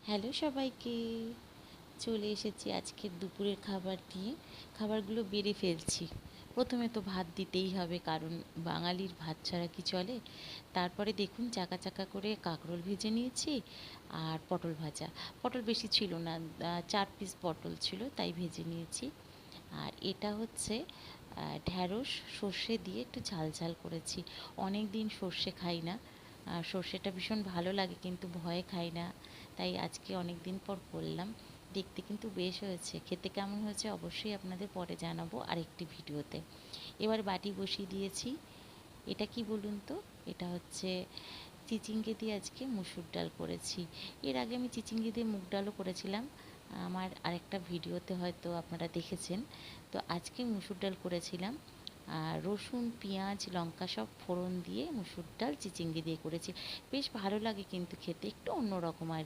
Hello সবাইকে, চলে এসেছি আজকের দুপুরের খাবার নিয়ে। খাবারগুলো বেড়ে ফেলছি। প্রথমে তো ভাত দিতেই হবে, কারণ বাঙালির ভাত ছাড়া কি চলে। তারপরে দেখুন চাকা চাকা করে কাঁকরোল ভেজে নিয়েছি, আর পটল ভাজা। পটল বেশি ছিল না, 4 পিস পটল ছিল, তাই ভেজে নিয়েছি। আর এটা হচ্ছে ঢ্যাঁড়স সর্ষে দিয়ে একটু ঝাল ঝাল করেছি। অনেক দিন সর্ষে খাই না, আর সর্ষেটা ভীষণ ভালো লাগে কিন্তু ভয়ে খাই না, তাই আজকে অনেক দিন পর করলাম। দেখতে কিন্তু বেশ হয়েছে, খেতে কেমন হয়েছে অবশ্যই আপনাদের পরে জানাবো আরেকটি ভিডিওতে। এবার বাটি বসিয়ে দিয়েছি। এটা কি বলুন তো, এটা হচ্ছে চিচিঙ্গে দিয়ে আজকে মুসুর ডাল করেছি। এর আগে আমি চিচিঙ্গে দিয়ে মুগ ডালও করেছিলাম, আমার আরেকটা ভিডিওতে হয়তো আপনারা দেখেছেন। তো আজকে মুসুর ডাল করেছিলাম, আর রসুন পেঁয়াজ লঙ্কা সব ফোড়ন দিয়ে মুসুর ডাল চিচিঙ্গে দিয়ে করেছি। বেশ ভালো লাগে কিন্তু খেতে, একটু অন্যরকম আর